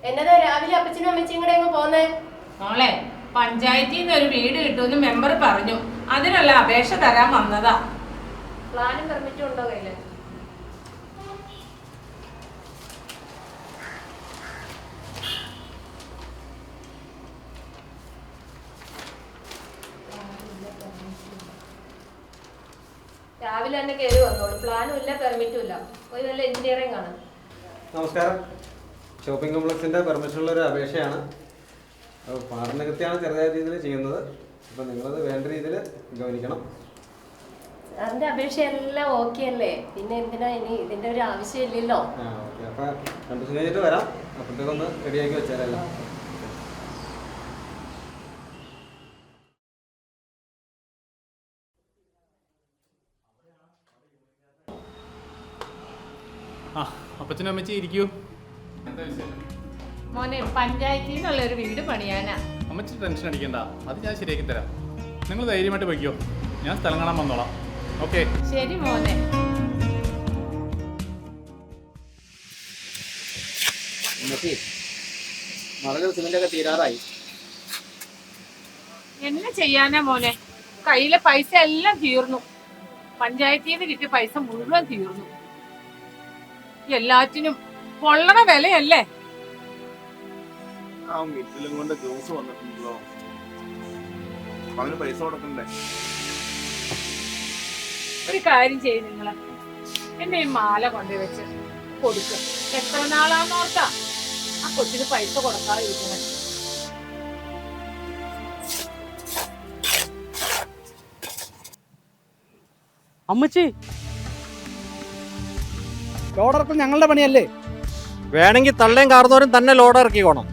എന്നതാ രാവിലെ അപ്പച്ചനും അമ്മച്ചിയും കൂടെ അങ്ങ് പോന്നേ? മോളെ, പഞ്ചായത്തിൽ നിന്ന് ഒരു വീട് കിട്ടുമെന്ന് മെമ്പർ പറഞ്ഞു. അതിനുള്ള അപേക്ഷ തരാൻ വന്നതാ. പ്ലാനും പെർമിറ്റും ഉണ്ടോ കയ്യില്? രാവിലെ തന്നെ കയറി വന്നോളൂ. പ്ലാനും ഇല്ല, പെർമിറ്റും ഇല്ല. ഒരു നല്ല എഞ്ചിനീയറിംഗ് ആണ്. നമസ്കാരം. ഷോപ്പിംഗ് കോംപ്ലക്സിൻ്റെ പെർമിഷനുള്ള ഒരു അപേക്ഷയാണ്. അപ്പോൾ പാഠനകൃത്യമാണ് ചെറിയ രീതിയിൽ ചെയ്യുന്നത്. അപ്പോൾ നിങ്ങളത് വേണ്ട രീതിയിൽ ഗവനിക്കണം. അതിന്റെ അപേക്ഷ എല്ലാം ഓക്കെ അല്ലേ? പിന്നെ എന്തിനാ ഇനി ഇതിന്റെ ഒരു ആവശ്യമില്ലല്ലോ. ഓക്കെ, അപ്പോൾ 2 ദിവസം കഴിഞ്ഞിട്ട് വരാം. അപ്പോഴത്തേക്ക് ഒന്ന് റെഡിയാക്കി വെച്ചാലല്ലോ. അപ്പച്ചനും അമ്മച്ചി ഇരിക്കൂ. എന്താ വിശേഷം? മോനെ, പഞ്ചായത്തിൽ നിന്നുള്ള ഒരു വീട് പണിയാനാ. അമ്മച്ചി ടെൻഷൻ അടിക്കണ്ട, അത് ഞാൻ ശരിയാക്കി തരാം. നിങ്ങൾ ധൈര്യമായിട്ട് വയ്ക്കോ, ഞാൻ സ്ഥലം കാണാൻ വന്നോളാം. ഓക്കെ, ശരി മോനെ. സിമെന്റൊക്കെ തീരാറായി. എന്നെ ചെയ്യാനാ മോനെ? കയ്യിലെ പൈസ എല്ലാം തീർന്നു. പഞ്ചായത്തിൽ നിന്ന് കിട്ടിയ പൈസ മുഴുവൻ തീർന്നു. എല്ലാറ്റിനും പൊള്ളണ വിലയല്ലേ? ആ മിറ്റിലും കൊണ്ട് ജ്യൂസ് വന്നിട്ടുണ്ടല്ലോ, അവന് പൈസ കൊടുക്കണ്ടേ? ഒരു കാര്യം ചെയ്യും, നിങ്ങള് എന്നെ ഈ മാല കൊണ്ടുവച്ച് കൊടുക്ക. എത്ര നാളാന്നോർത്താ ആ കൊച്ചിന് പൈസ കൊടുക്കാതെ ഇരിക്കുന്നത്. അമ്മച്ചി, ലോഡർക്ക് ഞങ്ങളുടെ പണിയല്ലേ? വേണമെങ്കിൽ തള്ളയും കാർന്നോരും തന്നെ ലോഡ് ഇറക്കിക്കോണം.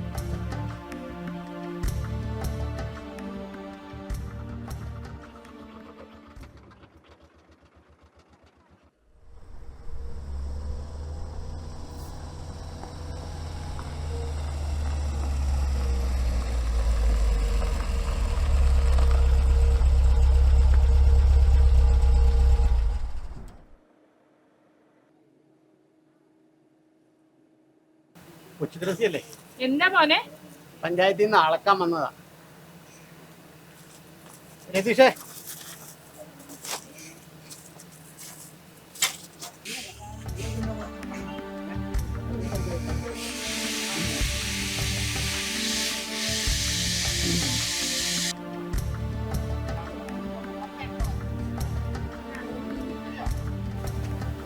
കൊച്ചുദ്രസിയല്ലേ? എന്താ മോനെ? പഞ്ചായത്തിൽ നിന്ന് അളക്കാൻ വന്നതാ. രതീഷേ,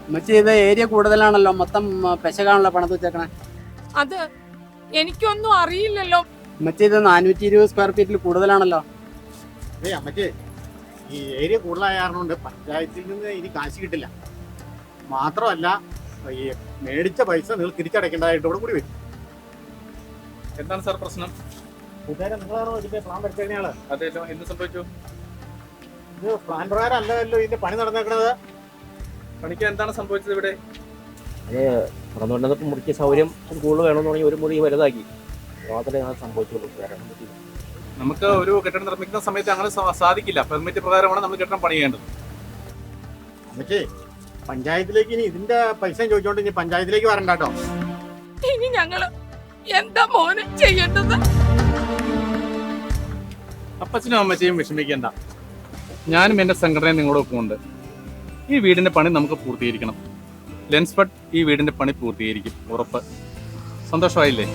അമ്മച്ചി, ഇത് ഏരിയ കൂടുതലാണല്ലോ, മൊത്തം പെശകാണല്ലോ പണത്ത് വെച്ചേക്കണേ. അത് എനിക്കൊന്നും അറിയില്ലല്ലോ. അമ്മച്ചി, ഇത് 420 സ്ക്വയർ ഫീറ്റിൽ കൂടുതലാണല്ലോ. അമ്മച്ചി, ഈ ഏരിയ കൂടുതലായ കാരണം കൊണ്ട് പഞ്ചായത്തിൽ നിന്ന് ഇനി കാശ് കിട്ടില്ല. മാത്രമല്ല, ഈ മേടിച്ച പൈസ നിങ്ങൾ തിരിച്ചടയ്ക്കേണ്ടതായിട്ട് ഇവിടെ കൂടി വരും. എന്താണ് സാർ പ്രശ്നം? കൂട്ടുകാരെ, നിങ്ങളാണോ ഇതിന്റെ പ്ലാൻ വരച്ചേക്കണയാള്? അതെല്ലോ, എന്ത് സംഭവിച്ചു? ഇത് പ്ലാൻ പ്രകാരം അല്ലല്ലോ ഇതിന്റെ പണി നടന്നേക്കണത്. പണിക്ക് എന്താണ് സംഭവിച്ചത് ഇവിടെ? അത് തുറന്നുകൊണ്ടപ്പോൾ മുറിക്ക് സൗകര്യം കൂടുതൽ വേണമെന്ന് പറഞ്ഞാൽ ഒരു മുറി വലുതാക്കി. മാത്രമേ അത് സംഭവിച്ചുള്ളൂ. നമുക്ക് ഒരു കെട്ടിടം നിർമ്മിക്കുന്ന സമയത്ത് അങ്ങനെ സാധിക്കില്ല. പെർമിറ്റ് പ്രകാരമാണ് നമ്മൾ കെട്ടിടം പണിയേണ്ടത്. അമ്മച്ചി, പഞ്ചായത്തിലേക്ക് ഇനി ഇതിന്റെ പൈസ ചോദിച്ചോണ്ട് ഇനി പഞ്ചായത്തിലേക്ക് വരണ്ട കേട്ടോ. ഇനി ഞങ്ങള് എന്താ മോനെ ചെയ്യേണ്ടത്? അപ്പച്ചനും അമ്മച്ചയും വിഷമിക്കേണ്ട, ഞാനും എൻ്റെ സംഘടനയും നിങ്ങളോടൊപ്പം ഉണ്ട്. ഈ വീടിന്റെ പണി നമുക്ക് പൂർത്തീകരിക്കണം. ലെൻസ്ഫഡ് ഈ വീടിന്റെ പണി പൂർത്തീകരിക്കും, ഉറപ്പ്. സന്തോഷമായില്ലേ?